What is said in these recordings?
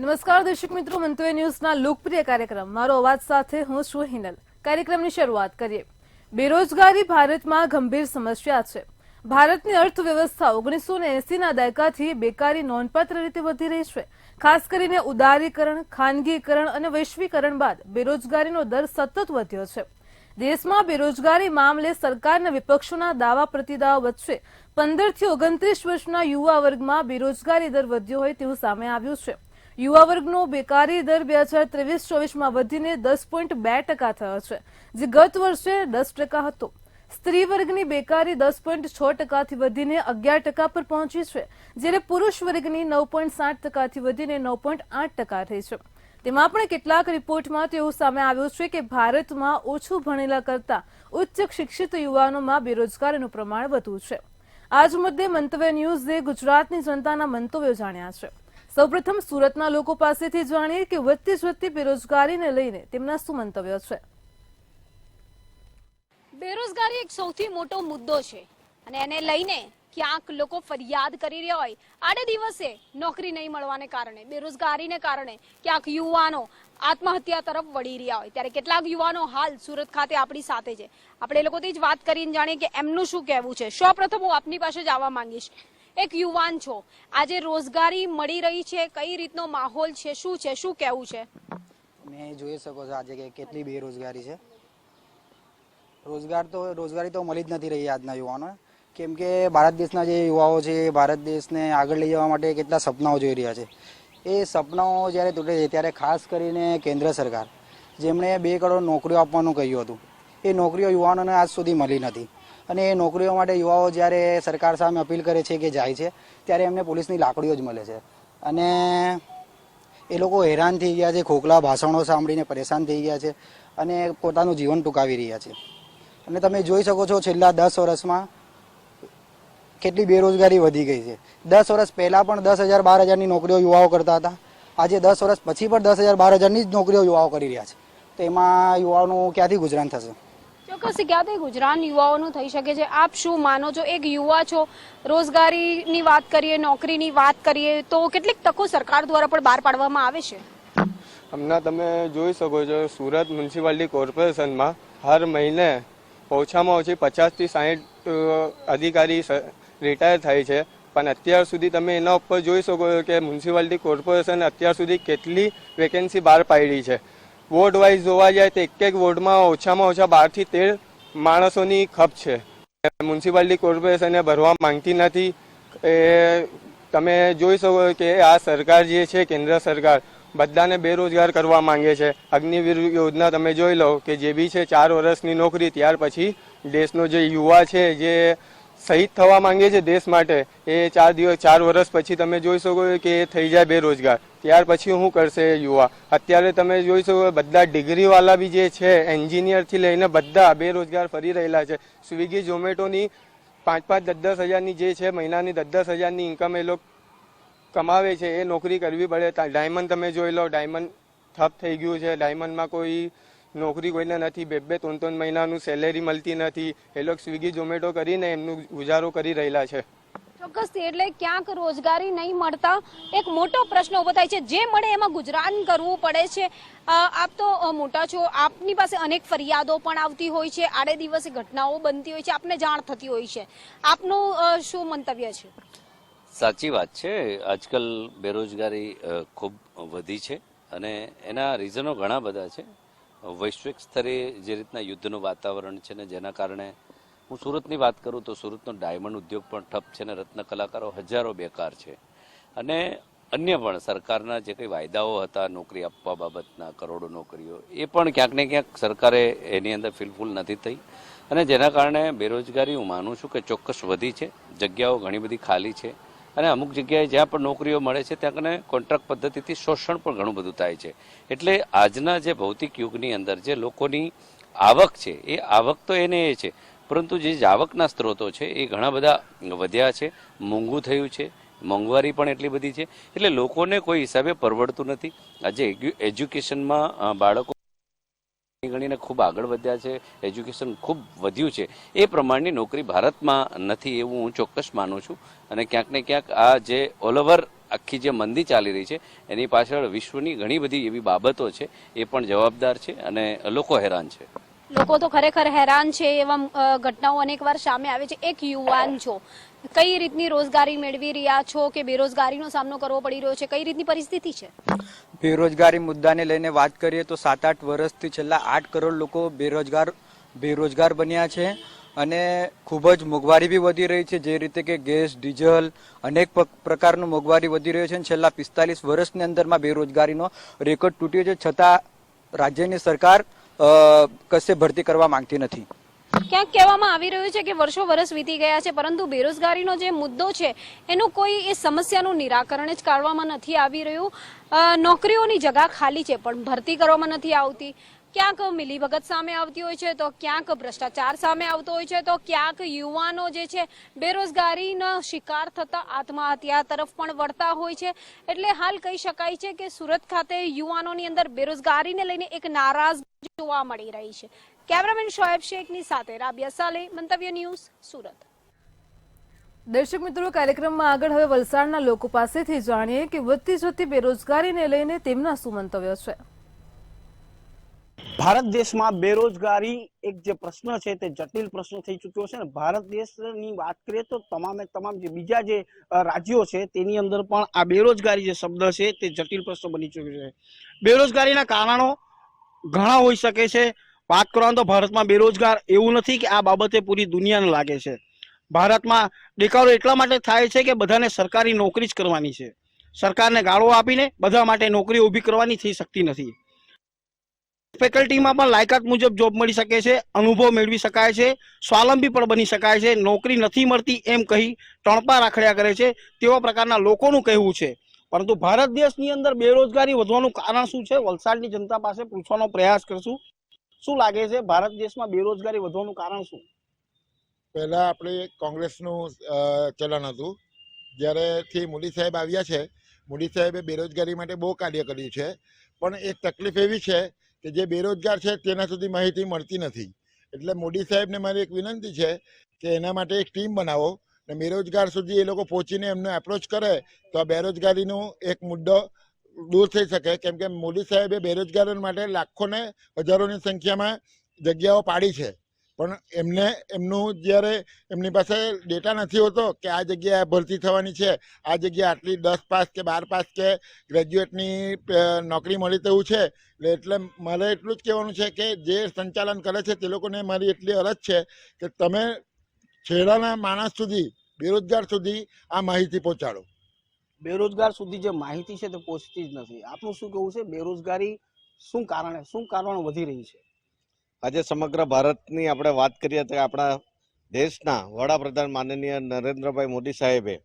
નમસ્કાર દર્શક મિત્રો, મંતવ્ય ન્યૂઝના લોકપ્રિય કાર્યક્રમ મારો અવાજ સાથે હું છું હિનલ. કાર્યક્રમની શરૂઆત કરીએ. બેરોજગારી ભારતમાં ગંભીર સમસ્યા છે. ભારતની અર્થવ્યવસ્થા 1980ના દાયકાથી બેકારી નોંધપાત્ર રીતે વધી રહી છે. ખાસ કરીને ઉદારીકરણ, ખાનગીકરણ અને વૈશ્વિકરણ બાદ બેરોજગારીનો દર સતત વધ્યો છે. દેશમાં બેરોજગારી મામલે સરકારના વિપક્ષોના દાવા પ્રતિદાવા વચ્ચે 15 થી 29 વર્ષના યુવા વર્ગમાં બેરોજગારી દર વધ્યો હોય તેવું સામે આવ્યું છે. યુવા વર્ગનો બેકારી દર 2023-24માં વધીને 10.2% થયો છે, જે ગત વર્ષે 10% હતો. સ્ત્રી વર્ગની બેકારી 10.6%થી વધીને 11% પર પહોંચી છે, જ્યારે પુરુષ વર્ગની 9.7%થી વધીને 9.8% થઈ છે. તેમાં પણ કેટલાક રિપોર્ટમાં તેવું સામે આવ્યું છે કે ભારતમાં ઓછું ભણેલા કરતા ઉચ્ચ શિક્ષિત યુવાનોમાં બેરોજગારીનું પ્રમાણ વધુ છે. આ જ મુદ્દે મંતવ્ય ન્યૂઝે ગુજરાતની જનતાના મંતવ્યો જાણ્યા છે. સૌપ્રથમ સુરતના લોકો પાસેથી જાણીએ કે વધતી બેરોજગારીને લઈને તેમના શું મંતવ્યો છે. બેરોજગારી એક સૌથી મોટો મુદ્દો છે અને એને લઈને ક્યાંક લોકો ફરિયાદ કરી રહ્યા હોય. આડે દિવસે નોકરી નહીં મળવાને કારણે, બેરોજગારીને કારણે ક્યાંક યુવાનો આત્મહત્યા તરફ વળી રહ્યા હોય, ત્યારે કેટલાક યુવાનો હાલ સુરત ખાતે આપણી સાથે છે. આપણે એ લોકોથી જ વાત કરીને જાણીએ કે એમનું શું કહેવું છે. સૌપ્રથમ હું આપની પાસે જ આવવા માંગીશ. એક યુવાન છો, આજે રોજગારી મળી રહી છે, કઈ રીતનો માહોલ છે, શું છે, શું કહેવું છે? મેં જોઈ શકો છો આજે કે કેટલી બેરોજગારી છે. રોજગારી તો મળી જ નથી રહી આજના યુવાનો, કેમ કે ભારત દેશના જે યુવાઓ છે ભારત દેશને આગળ લઈ જવા માટે કેટલા સપનાઓ જોઈ રહ્યા છે. એ સપનાઓ જ્યારે તૂટે છે ત્યારે ખાસ કરીને કેન્દ્ર સરકાર જેમણે 2 કરોડ નોકરીઓ આપવાનું કહ્યું હતું, એ નોકરીઓ યુવાનોને આજ સુધી મળી નથી. અને એ નોકરીઓ માટે યુવાઓ જ્યારે સરકાર સામે અપીલ કરે છે કે જાય છે, ત્યારે એમને પોલીસની લાકડીઓ જ મળે છે. અને એ લોકો હેરાન થઈ ગયા છે, ખોખલા ભાષણો સાંભળીને પરેશાન થઈ ગયા છે અને પોતાનું જીવન ટૂંકાવી રહ્યા છે. અને તમે જોઈ શકો છો છેલ્લા 10 વર્ષમાં કેટલી બેરોજગારી વધી ગઈ છે. 10 વર્ષ પહેલા પણ 10,000-12,000ની નોકરીઓ યુવાઓ કરતા હતા. આજે 10 વર્ષ પછી પણ 10,000-12,000ની જ નોકરીઓ યુવાઓ કરી રહ્યા છે. તો એમાં યુવાઓનું ક્યાંથી ગુજરાન થશે? ચોક્કસ ક્યાંથી ગુજરાન યુવાઓનું થઈ શકે છે? આપ શું માનો છો? એક યુવા છો, રોજગારીની વાત કરીએ, નોકરીની વાત કરીએ તો કેટલીક તકો સરકાર દ્વારા પણ બહાર પાડવામાં આવે છે. હમણાં તમે જોઈ શકો છો સુરત મ્યુનિસિપાલિટી કોર્પોરેશનમાં હર મહિને ઓછામાં ઓછી 50 થી 60 અધિકારી રિટાયર થાય છે. પણ અત્યાર સુધી તમે એના ઉપર જોઈ શકો છો કે મ્યુનિસિપાલિટી કોર્પોરેશન અત્યાર સુધી કેટલી વેકેન્સી બહાર પાડી છે. વોર્ડ વાઇઝ જોવા જાય તો એક વોર્ડમાં ઓછામાં ઓછા 12 થી 13 માણસોની ખપ છે. મ્યુનિસિપાલિટી કોર્પોરેશને ભરવા માંગતી નથી. એ તમે જોઈ શકો કે આ સરકાર જે છે કેન્દ્ર સરકાર બધાને બેરોજગાર કરવા માંગે છે. અગ્નિવીર યોજના તમે જોઈ લો કે જે બી છે 4 વર્ષની નોકરી, ત્યાર પછી દેશનો જે યુવા છે જે શહીદ થવા માંગે છે દેશ માટે, એ 4 વર્ષ પછી તમે જોઈ શકો કે એ થઈ જાય બેરોજગાર. ત્યાર પછી શું કરશે યુવા? અત્યારે તમે જોઈ શકો બધા ડિગ્રીવાળા બી જે છે એન્જિનિયરથી લઈને બધા બેરોજગાર ફરી રહેલા છે. સ્વિગી ઝોમેટોની 5-5, 10-10 હજારની જે છે મહિનાની 10-10 હજારની ઇન્કમ એ લોકો કમાવે છે, એ નોકરી કરવી પડે. ડાયમંડ તમે જોઈ લો, ડાયમંડ ઠપ થઈ ગયું છે. ડાયમંડમાં કોઈ નોકરી કોઈને નથી, 2-2, 3-3 મહિનાનું સેલેરી મળતી નથી. એ લોકો સ્વિગી ઝોમેટો કરીને એમનું ગુજારો કરી રહેલા છે. ચોક્કસથી એટલે ક્યાંક રોજગારી નહીં મળતા એક મોટો પ્રશ્ન ઉભો થાય છે. જે મળે એમાં ગુજરાન કરવું પડે છે. આપ તો મોટા છો, આપની પાસે અનેક ફરિયાદો પણ આવતી હોય છે, આડે દિવસે ઘટનાઓ બનતી હોય છે, આપને જાણ થતી હોય છે. આપનું શું મંતવ્ય છે? સાચી વાત છે. આજકાલ બેરોજગારી ખૂબ વધી છે અને એના રીઝનો ઘણા બધા છે. વૈશ્વિક સ્તરે જે રીતના યુદ્ધનું વાતાવરણ છે ને જેના કારણે, હું સુરતની વાત કરું તો સુરતનો ડાયમંડ ઉદ્યોગ પણ ઠપ છે ને રત્ન કલાકારો હજારો બેકાર છે. અને અન્ય પણ સરકારના જે કંઈ વાયદાઓ હતા નોકરી આપવા બાબતના, કરોડો નોકરીઓ, એ પણ ક્યાંક ને ક્યાંક સરકારે એની અંદર ફિલફૂલ નથી થઈ. અને જેના કારણે બેરોજગારી હું માનું છું કે ચોક્કસ વધી છે. જગ્યાઓ ઘણી બધી ખાલી છે અને અમુક જગ્યાએ જ્યાં પણ નોકરીઓ મળે છે ત્યાં કને કોન્ટ્રાક્ટ પદ્ધતિથી શોષણ પણ ઘણું બધું થાય છે. એટલે આજના જે ભૌતિક યુગની અંદર જે લોકોની આવક છે, એ આવક તો એને એ છે, પરંતુ જે આવકના સ્ત્રોતો છે એ ઘણા બધા વધ્યા છે. મોંઘું થયું છે, મોંઘવારી પણ એટલી બધી છે. એટલે લોકોને કોઈ હિસાબે પરવડતું નથી. આજે એજ્યુકેશનમાં બાળકો ગણીને ખૂબ આગળ વધ્યા છે, એજ્યુકેશન ખૂબ વધ્યું છે, એ પ્રમાણની નોકરી ભારતમાં નથી એવું હું ચોક્કસ માનું છું. અને ક્યાંક ને ક્યાંક આ જે ઓલ ઓવર આખી જે મંદી ચાલી રહી છે એની પાછળ વિશ્વની ઘણી બધી એવી બાબતો છે, એ પણ જવાબદાર છે અને લોકો હેરાન છે. લોકો તો ખરેખર હેરાન છે. એવા ઘટનાઓ અનેકવાર સામે આવે છે. એક યુવાન છો, કઈ રીતની રોજગારી મેળવી રહ્યા છો કે બેરોજગારીનો સામનો કરવો પડી રહ્યો છે? કઈ રીતની પરિસ્થિતિ છે? બેરોજગારી મુદ્દાને લઈને વાત કરીએ તો 7-8 વર્ષથી છેલ્લા 8 કરોડ લોકો બેરોજગાર બન્યા છે અને ખૂબ જ મોંઘવારી બી વધી રહી છે. જે રીતે કે ગેસ, ડીઝલ, અનેક પ્રકારનું મોંઘવારી વધી રહ્યું છે અને છેલ્લા 45 વર્ષની અંદરમાં બેરોજગારીનો રેકોર્ડ તૂટ્યો છે, છતાં રાજ્યની સરકાર કશે ભરતી કરવા માંગતી નથી. ક્યાંક કહેવામાં આવી રહ્યું છે કે વર્ષો વર્ષ વીતી ગયા છે, પરંતુ બેરોજગારીનો જે મુદ્દો છે એનું કોઈ એ સમસ્યાનું નિરાકરણ જ કાઢવામાં નથી આવી રહ્યું. નોકરીઓની જગા ખાલી છે પણ ભરતી કરવામાં નથી આવતી. ક્યાંક મિલીભગત સામે આવતી હોય છે, તો ક્યાંક ભ્રષ્ટાચાર સામે આવતો હોય છે, તો ક્યાંક યુવાનો જે છે બેરોજગારીના શિકાર થતા આત્મહત્યા તરફ પણ વળતા હોય છે. એટલે હાલ કહી શકાય છે કે સુરત ખાતે યુવાનોની અંદર બેરોજગારીને લઈને એક નારાજગી જોવા મળી રહી છે. કેમેરામેન શોએબ શેખની સાથે રાબિયા સાલે, મંતવ્ય ન્યૂઝ, સુરત. દર્શક મિત્રો, કાર્યક્રમમાં આગળ હવે વલસાડના લોકો પાસેથી જાણીએ કે વધતી જતી બેરોજગારીને લઈને તેમના શું મંતવ્ય છે. ભારત દેશમાં બેરોજગારી એક જે પ્રશ્ન છે તે જટિલ પ્રશ્ન થઈ ચૂક્યો છે ને ભારત દેશની વાત કરીએ તો તમામ જે બીજા જે રાજ્યો છે તેની અંદર પણ આ બેરોજગારી જે શબ્દ છે તે જટિલ પ્રશ્ન બની ચૂક્યો છે. બેરોજગારીના કારણો ઘણા હોઈ શકે છે. વાત કરવા તો ભારતમાં બેરોજગાર એવું નથી કે આ બાબતે પૂરી દુનિયાને લાગે છે. ભારતમાં દેખાડો એટલા માટે થાય છે કે બધાને સરકારી નોકરી જ કરવાની છે. સરકારને ગાળો આપીને બધા માટે નોકરી ઊભી કરવાની થઈ શકતી નથી. ફેકલ્ટીમાં પણ લાયકાત મુજબ જોબ મળી શકે છે, અનુભવ મેળવી શકાય છે, સ્વાવલંબી પણ બની શકાય છે. નોકરી નથી મળતી એમ કહી ટણપા રાખડ્યા કરે છે તેવા પ્રકારના લોકોનું કહેવું છે. પરંતુ ભારત દેશની અંદર બેરોજગારી વધવાનું કારણ શું છે, વલસાડની જનતા પાસે પૂછવાનો પ્રયાસ કરશું. શું લાગે છે ભારત દેશમાં બેરોજગારી વધવાનું કારણ શું? પહેલા આપણે કોંગ્રેસનું ચલણ હતું. જ્યારેથી મોદી સાહેબ આવ્યા છે, મોદી સાહેબે બેરોજગારી માટે બહુ કાર્ય કર્યું છે. પણ એક તકલીફ એવી છે કે જે બેરોજગાર છે તેના સુધી માહિતી મળતી નથી. એટલે મોદી સાહેબને મારી એક વિનંતી છે કે એના માટે એક ટીમ બનાવો અને બેરોજગાર સુધી એ લોકો પહોંચીને એમને એપ્રોચ કરે તો આ બેરોજગારીનો એક મુદ્દો દૂર થઈ શકે. કેમ કે મોદી સાહેબે બેરોજગારો માટે લાખોને હજારોની સંખ્યામાં જગ્યાઓ પાડી છે, પણ એમનું જ્યારે એમની પાસે ડેટા નથી હોતો કે આ જગ્યાએ ભરતી થવાની છે, આ જગ્યા આટલી 10 પાસ કે 12 પાસ કે ગ્રેજ્યુએટની નોકરી મળી તેવું છે. એટલે મારે એટલું જ કહેવાનું છે કે જે સંચાલન કરે છે તે લોકોને મારી એટલી અરજ છે કે તમે છેડાના માણસ સુધી, બેરોજગાર સુધી આ માહિતી પહોંચાડો. બેરોજગાર સુધી જે માહિતી છે તે પહોંચતી જ નથી. આપનું શું કહેવું છે? બેરોજગારી શું કારણ વધી રહી છે? આજે સમગ્ર ભારતની આપણે વાત કરીએ તો આપણા દેશના વડાપ્રધાન માનનીય નરેન્દ્રભાઈ મોદી સાહેબે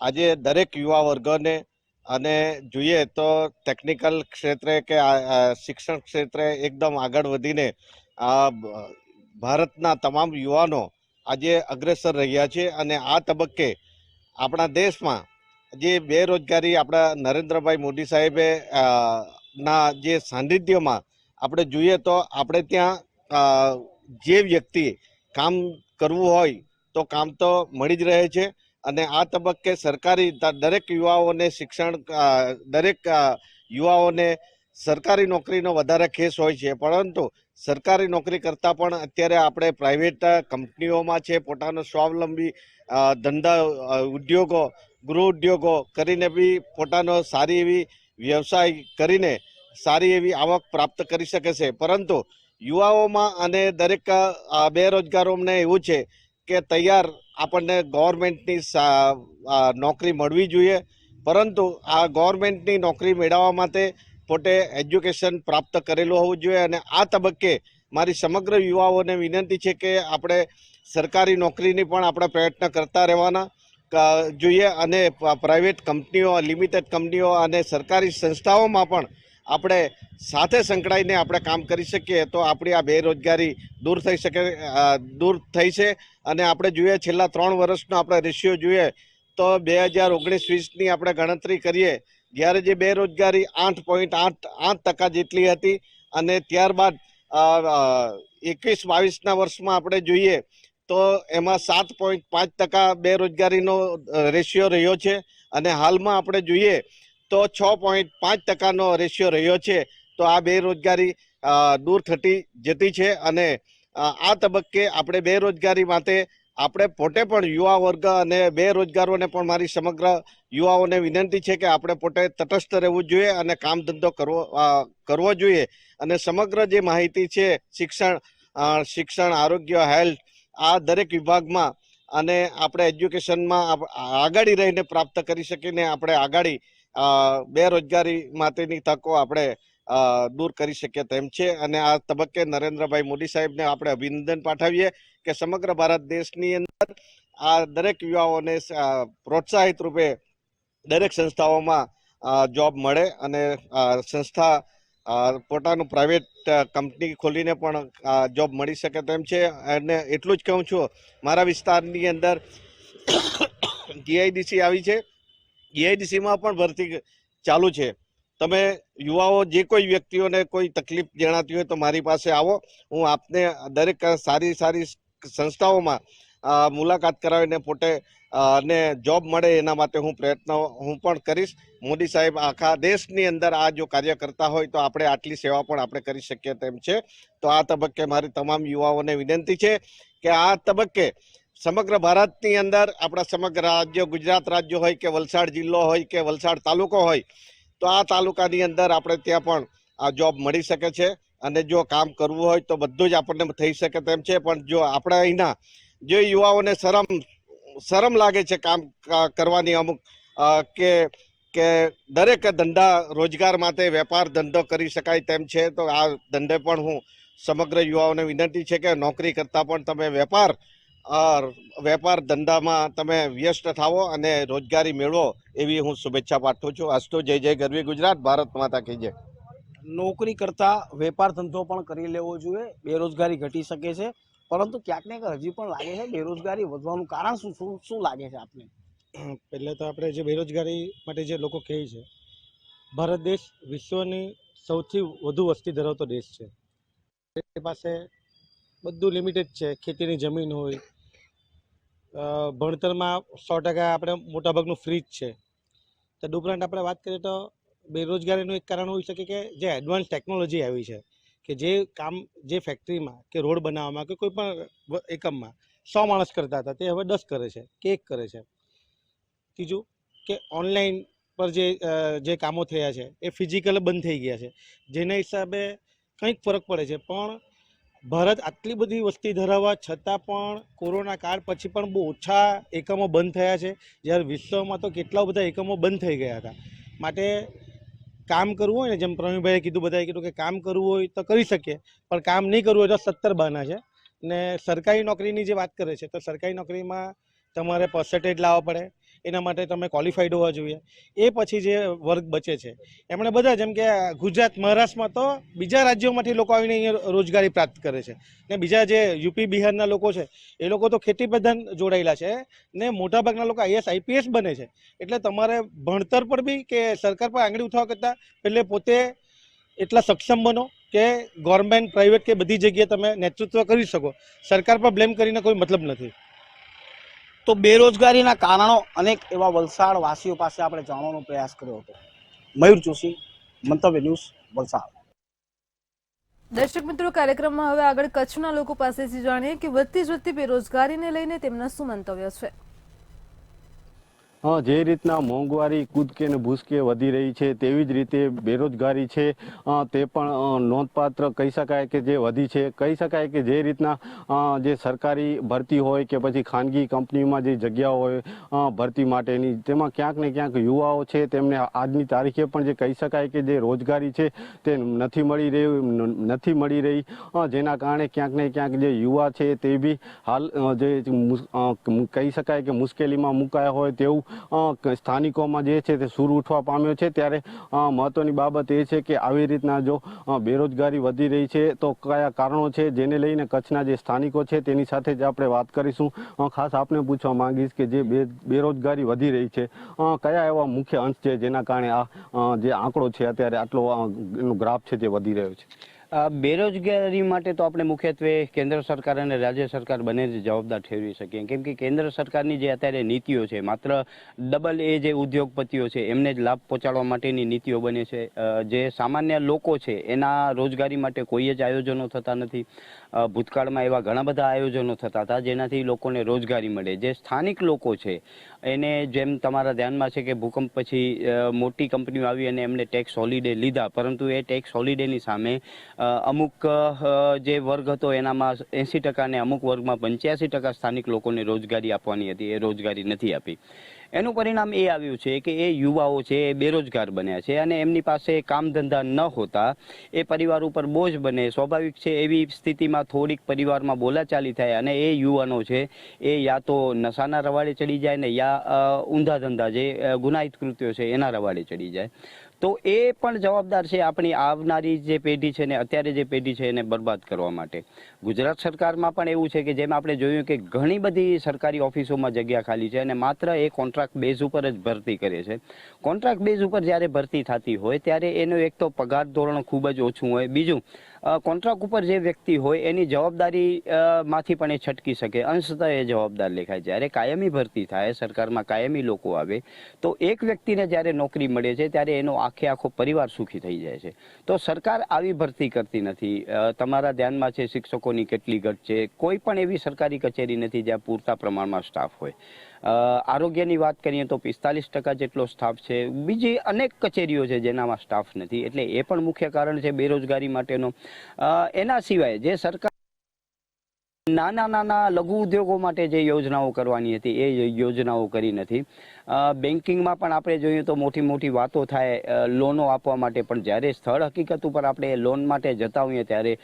આજે દરેક યુવા વર્ગને અને જોઈએ તો ટેકનિકલ ક્ષેત્રે કે શિક્ષણ ક્ષેત્રે એકદમ આગળ વધીને ભારતના તમામ યુવાનો આજે અગ્રેસર રહ્યા છે. અને આ તબક્કે આપણા દેશમાં જે બેરોજગારી આપણા નરેન્દ્રભાઈ મોદી સાહેબે ના જે સાનિધ્યમાં આપણે જોઈએ તો આપણે ત્યાં જે વ્યક્તિ કામ કરવું હોય તો કામ તો મળી જ રહે છે. અને આ તબક્કે સરકારી દરેક યુવાઓને શિક્ષણ, દરેક યુવાઓને સરકારી નોકરીનો વધારે ખેસ હોય છે. પરંતુ સરકારી નોકરી કરતાં પણ અત્યારે આપણે પ્રાઇવેટ કંપનીઓમાં છે, પોતાનો સ્વાવલંબી ધંધા, ઉદ્યોગો, ગૃહ ઉદ્યોગો કરીને બી પોતાનો સારી એવી વ્યવસાય કરીને સારી એવી આવક પ્રાપ્ત કરી શકે છે. પરંતુ યુવાઓમાં અને દરેક બેરોજગારોને એવું છે કે તૈયાર આપણને ગવર્મેન્ટની નોકરી મળવી જોઈએ, પરંતુ આ ગવર્મેન્ટની નોકરી મેળવવા માટે પોતે એજ્યુકેશન પ્રાપ્ત કરેલું હોવું જોઈએ. અને આ તબક્કે મારી સમગ્ર યુવાઓને વિનંતી છે કે આપણે સરકારી નોકરીની પણ આપણે પ્રયત્ન કરતા રહેવાના જોઈએ. અને પ્રાઇવેટ કંપનીઓ, લિમિટેડ કંપનીઓ અને સરકારી સંસ્થાઓમાં પણ આપણે સાથે સંકળાઈને આપણે કામ કરી શકીએ તો આપણી આ બેરોજગારી દૂર થઈ છે. અને આપણે જોઈએ છેલ્લા 3 વર્ષનો આપણે રેશિયો જોઈએ તો 2019-20ની આપણે ગણતરી કરીએ જ્યારે જે બેરોજગારી 8.8% જેટલી હતી અને ત્યારબાદ 21-22ના વર્ષમાં આપણે જોઈએ તો એમાં 7.5% બેરોજગારીનો રેશિયો રહ્યો છે. અને હાલમાં આપણે જોઈએ તો 6.5% રેશિયો રહ્યો છે. તો આ બેરોજગારી દૂર થતી જતી છે અને આ તબક્કે આપણે બેરોજગારી માટે આપણે પોતે પણ યુવા વર્ગ અને બેરોજગારોને પણ મારી સમગ્ર યુવાઓને વિનંતી છે કે આપણે પોતે તટસ્થ રહેવું જોઈએ અને કામ ધંધો કરવો જોઈએ અને સમગ્ર જે માહિતી છે શિક્ષણ, આરોગ્ય, હેલ્થ આ દરેક વિભાગમાં અને આપણે એજ્યુકેશનમાં આગળ રહીને પ્રાપ્ત કરી શકીને આપણે આગળ બેરોજગારી માટેની તકો આપણે દૂર કરી શકીએ તેમ છે. અને આ તબક્કે નરેન્દ્રભાઈ મોદી સાહેબને આપણે અભિનંદન પાઠવીએ કે સમગ્ર ભારત દેશની અંદર આ દરેક યુવાઓને પ્રોત્સાહિત રૂપે દરેક સંસ્થાઓમાં જોબ મળે અને સંસ્થા પોતાનું પ્રાઇવેટ કંપની ખોલીને પણ જોબ મળી શકે તેમ છે. અને એટલું જ કહું છું, મારા વિસ્તારની અંદર જીઆઈડીસી આવી છે. જીઆઈડીસીમાં પણ ભરતી ચાલુ છે. તમે યુવાઓ જે કોઈ વ્યક્તિઓને કોઈ તકલીફ જણાતી હોય તો મારી પાસે આવો. હું આપને દરેક સારી સંસ્થાઓમાં મુલાકાત કરાવીને પોતે અને જોબ મળે એના માટે હું પણ કરીશ. મોદી સાહેબ આખા દેશની અંદર આ જો કાર્ય કરતા હોય તો આપણે આટલી સેવા પણ આપણે કરી શકીએ તેમ છે. તો આ તબક્કે મારી તમામ યુવાઓને વિનંતી છે કે આ તબક્કે સમગ્ર ભારતની અંદર આપણા સમગ્ર રાજ્ય, ગુજરાત રાજ્ય હોય કે વલસાડ જિલ્લો હોય કે વલસાડ તાલુકો હોય તો આ તાલુકાની અંદર આપણે ત્યાં પણ આ જોબ મળી શકે છે. અને જો કામ કરવું હોય તો બધું જ આપણને થઈ શકે તેમ છે. પણ જો આપણે અહીંના જે યુવાઓને શરમ લાગે છે કામ કરવાની અમુક કે દરેક ધંધા રોજગાર માટે વેપાર ધંધો કરી શકાય તેમ છે, તો આ ધંધે પણ હું સમગ્ર યુવાઓને વિનંતી છે કે નોકરી કરતાં પણ તમે વેપાર ધંધામાં તમે વ્યસ્ત થાવો અને રોજગારી મેળવો એવી હું શુભેચ્છા પાઠવું છું. અસ્તુ. જય જય ગરવી ગુજરાત. ભારત માતા કી જય. નોકરી કરતા વેપાર ધંધો પણ કરી લેવો જોઈએ. બેરોજગારી ઘટી શકે છે, પરંતુ ક્યાંક ને ક્યાંક હજી પણ લાગે છે બેરોજગારી વધવાનું કારણ શું લાગે છે આપને? પહેલે તો આપણે જે બેરોજગારી માટે જે લોકો કહે છે, ભારત દેશ વિશ્વની સૌથી વધુ વસ્તી ધરાવતો દેશ છે. એ પાસે બધું લિમિટેડ છે. ખેતીની જમીન હોય, ભણતરમાં 100% આપણે મોટાભાગનું ફ્રી જ છે. તદુપરાંત આપણે વાત કરીએ તો બેરોજગારીનું એક કારણ હોઈ શકે કે જે એડવાન્સ ટેકનોલોજી આવી છે કે જે કામ જે ફેક્ટરીમાં કે રોડ બનાવવામાં કે કોઈ પણ એકમમાં 100 માણસ કરતા હતા તે હવે 10 કરે છે કે 1 કરે છે. ત્રીજું કે ઓનલાઈન પર જે કામો થયા છે એ ફિઝિકલ બંધ થઈ ગયા છે, જેના હિસાબે કંઈક ફરક પડે છે. પણ ભારત આટલી બધી વસ્તી ધરાવવા છતાં પણ કોરોના કાળ પછી પણ બહુ ઓછા એકમો બંધ થયા છે, જ્યારે વિશ્વમાં તો કેટલા બધા એકમો બંધ થઈ ગયા હતા. માટે કામ કરવું હોય ને, જેમ પ્રવીણભાઈએ કીધું, બધાએ કીધું કે કામ કરવું હોય તો કરી શકીએ, પણ કામ નહીં કરવું હોય તો 70 બહાના છે. ને સરકારી નોકરીની જે વાત કરે છે તો સરકારી નોકરીમાં તમારે પર્સન્ટેજ લાવવા પડે, એના માટે તમે ક્વોલિફાઈડ હોવા જોઈએ. એ પછી જે વર્ગ બચે છે એમણે બધા, જેમ કે ગુજરાત, મહારાષ્ટ્રમાં તો બીજા રાજ્યોમાંથી લોકો આવીને અહીંયા રોજગારી પ્રાપ્ત કરે છે. ને બીજા જે યુપી, બિહારના લોકો છે એ લોકો તો ખેતી પ્રધાન જોડાયેલા છે ને મોટાભાગના લોકો IAS, IPS બને છે. એટલે તમારે ભણતર પર બી કે સરકાર પર આંગળી ઉઠાવવા કરતાં પહેલે પોતે એટલા સક્ષમ બનો કે ગવર્મેન્ટ, પ્રાઇવેટ કે બધી જગ્યાએ તમે નેતૃત્વ કરી શકો. સરકાર પર બ્લેમ કરીને કોઈ મતલબ નથી. તો બેરોજગારીના કારણો અનેક એવા વલસાડ વાસીઓ પાસે આપણે જાણવાનો પ્રયાસ કર્યો હતો. મયુર જોશી, મંતવ્ય ન્યૂઝ, વલસાડ. દર્શક મિત્રો, કાર્યક્રમમાં હવે આગળ કચ્છના લોકો પાસેથી જાણીએ કે વધતી બેરોજગારીને લઈને તેમના શું મંતવ્ય છે. જે રીતના મોંઘવારી કૂદકે ને ભૂસકે વધી રહી છે તેવી જ રીતે બેરોજગારી છે તે પણ નોંધપાત્ર કહી શકાય કે જે વધી છે. કહી શકાય કે જે રીતના જે સરકારી ભરતી હોય કે પછી ખાનગી કંપનીમાં જે જગ્યાઓ હોય ભરતી માટેની, તેમાં ક્યાંક ને ક્યાંક યુવાઓ છે તેમને આજની તારીખે પણ જે કહી શકાય કે જે રોજગારી છે તે નથી મળી રહી, જેના કારણે ક્યાંક ને ક્યાંક જે યુવા છે તે બી હાલ જે કહી શકાય કે મુશ્કેલીમાં મુકાયા હોય તેવું સ્થાનિકોમાં જે છે તે સૂર ઉઠવા પામ્યો છે. ત્યારે મહત્વની બાબત એ છે કે આવી રીતના જો બેરોજગારી વધી રહી છે તો કયા કારણો છે, જેને લઈને કચ્છના જે સ્થાનિકો છે તેની સાથે જ આપણે વાત કરીશું. ખાસ આપને પૂછવા માંગીશ કે જે બેરોજગારી વધી રહી છે કયા એવા મુખ્ય અંશ છે જેના કારણે આ જે આંકડો છે અત્યારે આટલો એનો ગ્રાફ છે જે વધી રહ્યો છે. બેરોજગારી માટે તો આપણે મુખ્યત્વે કેન્દ્ર સરકાર અને રાજ્ય સરકાર બંને જ જવાબદાર ઠેરવી શકીએ, કેમ કે કેન્દ્ર સરકારની જે અત્યારે નીતિઓ છે માત્ર ડબલ એ જે ઉદ્યોગપતિઓ છે એમને જ લાભ પહોંચાડવા માટેની નીતિઓ બને છે. જે સામાન્ય લોકો છે એના રોજગારી માટે કોઈ જ આયોજનો થતા નથી. ભૂતકાળમાં એવા ઘણા બધા આયોજનો થતા હતા જેનાથી લોકોને રોજગારી મળે. જે સ્થાનિક લોકો છે એને, જેમ તમારા ધ્યાનમાં છે કે ભૂકંપ પછી મોટી કંપનીઓ આવી અને એમને ટેક્સ હોલિડે લીધા, પરંતુ એ ટેક્સ હોલિડેની સામે અમુક જે વર્ગ હતો એનામાં 80% અને અમુક વર્ગમાં 85% સ્થાનિક લોકોને રોજગારી આપવાની હતી, એ રોજગારી નથી આપી. એનું પરિણામ એ આવ્યું છે કે એ યુવાઓ છે એ બેરોજગાર બન્યા છે અને એમની પાસે કામ ધંધા ન હોતા એ પરિવાર ઉપર બોજ બને. સ્વાભાવિક છે એવી સ્થિતિમાં થોડીક પરિવારમાં બોલાચાલી થાય અને એ યુવાનો છે એ યા તો નશાના રવાડે ચડી જાય ને યા ઊંધા ધંધા જે ગુનાહિત કૃત્યો છે એના રવાડે ચડી જાય. તો એ પણ જવાબદાર છે આપણી આવનારી જે પેઢી છે ને અત્યારે જે પેઢી છે એને બરબાદ કરવા માટે. ગુજરાત સરકારમાં પણ એવું છે કે જેમ આપણે જોયું કે ઘણી બધી સરકારી ઓફિસોમાં જગ્યા ખાલી છે અને માત્ર એ કોન્ટ્રાક્ટ બેઝ ઉપર જ ભરતી કરે છે. કોન્ટ્રાક્ટ બેઝ ઉપર જ્યારે ભરતી થતી હોય ત્યારે એનો એક તો પગાર ધોરણ ખૂબ જ ઓછું હોય, બીજું કોન્ટ્રાક્ટ ઉપર જે વ્યક્તિ હોય એની જવાબદારી માંથી પણ એ છટકી શકે, અંશતઃ એ જવાબદાર લેખાય. જ્યારે કાયમી ભરતી થાય, સરકારમાં કાયમી લોકો આવે, તો એક વ્યક્તિને જ્યારે નોકરી મળે છે ત્યારે એનો આખો પરિવાર સુખી થઈ જાય છે. તો સરકાર આવી ભરતી કરતી નથી. તમારા ધ્યાનમાં છે શિક્ષકોની કેટલી ઘટ છે. કોઈ પણ એવી સરકારી કચેરી નથી જ્યાં પૂરતા પ્રમાણમાં સ્ટાફ હોય. આરોગ્યની વાત કરીએ તો 45% જેટલો સ્ટાફ છે. બીજી અનેક કચેરીઓ છે જેનામાં સ્ટાફ નથી. એટલે એ પણ મુખ્ય કારણ છે બેરોજગારી માટેનો. એના સિવાય જે સરકાર નાના લઘુ ઉદ્યોગો માટે જે યોજનાઓ કરવાની હતી એ યોજનાઓ કરી નથી. બેન્કિંગમાં પણ આપણે જોઈએ તો મોટી વાતો થાય લોનો આપવા માટે, પણ જ્યારે સ્થળ હકીકત ઉપર આપણે લોન માટે જતા હોઈએ ત્યારે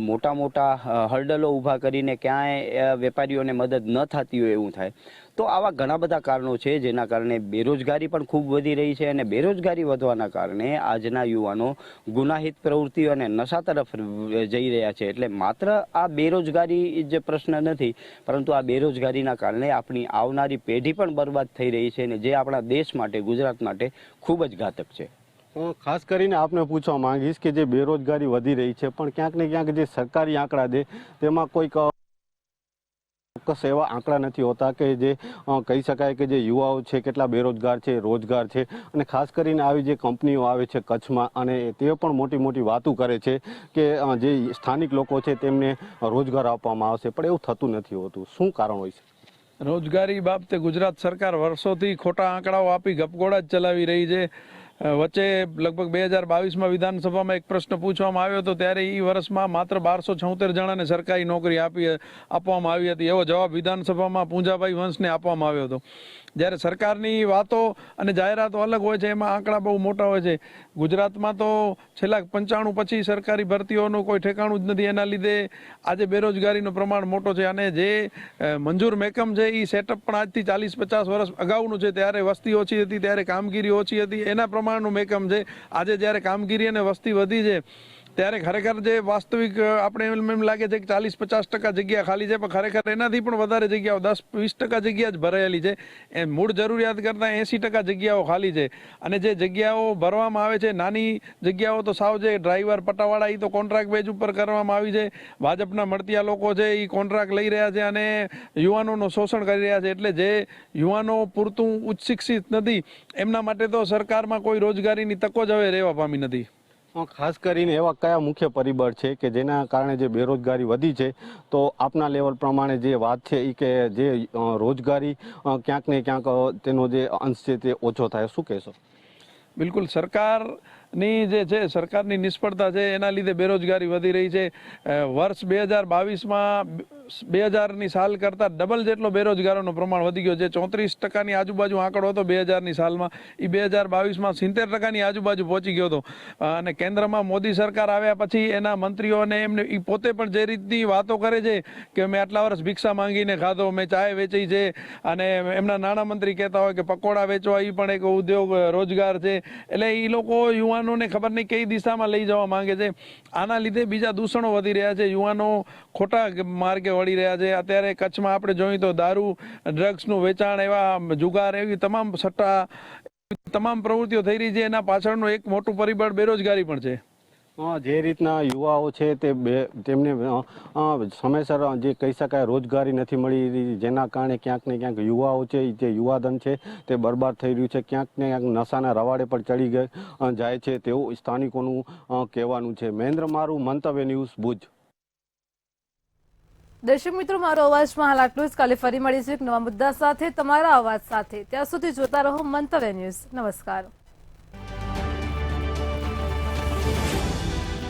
મોટા હર્ડલો ઊભા કરીને ક્યાંય વેપારીઓને મદદ ન થતી હોય એવું થાય. તો આવા ઘણા બધા કારણો છે જેના કારણે બેરોજગારી પણ ખૂબ વધી રહી છે અને બેરોજગારી વધવાના કારણે આજના યુવાનો ગુનાહિત પ્રવૃત્તિઓ અને નશા તરફ જઈ રહ્યા છે. એટલે માત્ર આ બેરોજગારી જ પ્રશ્ન નથી, પરંતુ આ બેરોજગારીના કારણે આપણી આવનારી પેઢી પણ બરબાદ થઈ રહી છે અને જે આપણા દેશ માટે, ગુજરાત માટે ખૂબ જ ઘાતક છે. ખાસ કરીને આપને પૂછવા માંગીશ કે જે બેરોજગારી વધી રહી છે પણ ક્યાંક ને ક્યાંક જે સરકારી આંકડા છે તેમાં કોઈક ચોક્કસ એવા આંકડા નથી હોતા કે જે કહી શકાય કે જે યુવાઓ છે કેટલા બેરોજગાર છે, રોજગાર છે. અને ખાસ કરીને આવી જે કંપનીઓ આવે છે કચ્છમાં અને તે પણ મોટી વાતો કરે છે કે જે સ્થાનિક લોકો છે તેમને રોજગાર આપવામાં આવશે, પણ એવું થતું નથી હોતું. શું કારણ હોય છે? રોજગારી બાબતે ગુજરાત સરકાર વર્ષોથી ખોટા આંકડાઓ આપી ગપગોળા જ ચલાવી રહી છે. વચ્ચે લગભગ 2022માં વિધાનસભામાં એક પ્રશ્ન પૂછવામાં આવ્યો હતો ત્યારે એ વર્ષમાં માત્ર 1276 જણાને સરકારી નોકરી આપવામાં આવી હતી. એવો જવાબ વિધાનસભામાં પૂંજાભાઈ વંશને આપવામાં આવ્યો હતો. જ્યારે સરકારની વાતો અને જાહેરાતો અલગ હોય છે, એમાં આંકડા બહુ મોટા હોય છે. ગુજરાતમાં તો છેલ્લા 95 પછી સરકારી ભરતીઓનું કોઈ ઠેકાણું જ નથી. એના લીધે આજે બેરોજગારીનું પ્રમાણ મોટો છે અને જે મંજૂર મહેકમ છે એ સેટઅપ પણ આજથી 40-50 વર્ષ અગાઉનું છે. ત્યારે વસ્તી ઓછી હતી, ત્યારે કામગીરી ઓછી હતી, એના પ્રમાણનું મહેકમ છે. આજે જ્યારે કામગીરી અને વસ્તી વધી છે ત્યારે ખરેખર જે વાસ્તવિક આપણે એમ લાગે છે કે 40-50% જગ્યા ખાલી છે, પણ ખરેખર એનાથી પણ વધારે જગ્યાઓ 10-20% જગ્યા જ ભરાયેલી છે. એ મૂળ જરૂરિયાત કરતાં 80% જગ્યાઓ ખાલી છે. અને જે જગ્યાઓ ભરવામાં આવે છે, નાની જગ્યાઓ તો સાવ જે ડ્રાઈવર પટાવાળા એ તો કોન્ટ્રાક્ટ બેઝ ઉપર કરવામાં આવી છે. ભાજપના મળતિયા લોકો છે એ કોન્ટ્રાક્ટ લઈ રહ્યા છે અને યુવાનોનું શોષણ કરી રહ્યા છે. એટલે જે યુવાનો પૂરતું ઉચ્ચ શિક્ષિત નથી એમના માટે તો સરકારમાં કોઈ રોજગારીની તકો જ હવે રહેવા પામી નથી. ખાસ કરીને એવા કયા મુખ્ય પરિબળ છે કે જેના કારણે જે બેરોજગારી વધી છે? તો આપના લેવલ પ્રમાણે જે વાત છે એ કે જે રોજગારી ક્યાંક ને ક્યાંક તેનો જે અંશ છે તે ઓછો થાય, શું કહેશો? બિલકુલ, સરકારની જે છે સરકારની નિષ્ફળતા છે એના લીધે બેરોજગારી વધી રહી છે. વર્ષ 2022માં 2000ની સાલ કરતાં ડબલ જેટલો બેરોજગારોનું પ્રમાણ વધી ગયો છે. 34%ની આજુબાજુ આંકડો હતો 2000ની સાલમાં, એ 2022માં 70%ની આજુબાજુ પહોંચી ગયો હતો. અને કેન્દ્રમાં મોદી સરકાર આવ્યા પછી એના મંત્રીઓ અને એમને એ પોતે પણ જે રીતની વાતો કરે છે કે મેં આટલા વર્ષ ભિક્ષા માંગીને ખાધો, મેં ચાય વેચી છે, અને એમના નાણામંત્રી કહેતા હોય કે પકોડા વેચવા એ પણ એક ઉદ્યોગ રોજગાર છે. એટલે એ લોકો યુવાનોને ખબર નહીં કઈ દિશામાં લઈ જવા માંગે છે. આના લીધે બીજા દૂષણો વધી રહ્યા છે. યુવાનો ખોટા માર્ગે વળી રહ્યા છે. અત્યારે કચ્છમાં આપણે જોઈએ તો દારૂ, ડ્રગ્સનું વેચાણ, એવા જુગાર, એવી તમામ સટ્ટા, તમામ પ્રવૃત્તિઓ થઈ રહી છે. એના પાછળનું એક મોટું પરિબળ બેરોજગારી પણ છે. જે રીતના યુવાઓ છે તેમને સમયસર જે કહી શકાય રોજગારી નથી મળી રહી, જેના કારણે ક્યાંક ને ક્યાંક યુવાઓ છે જે યુવાધન છે તે બરબાદ થઈ રહ્યું છે, ક્યાંક ને ક્યાંક નશાના રવાડે પર ચડી જાય છે તેવું સ્થાનિકોનું કહેવાનું છે. મહેન્દ્ર મારું, મંતવ્ય ન્યૂઝ, ભુજ. દર્શક મિત્રો, મારો અવાજમાં હાલ આટલું જ. કાલે ફરી મળીશું એક નવા મુદ્દા સાથે, તમારા અવાજ સાથે. ત્યાં સુધી જોતા રહો મંતવ્ય ન્યૂઝ. નમસ્કાર.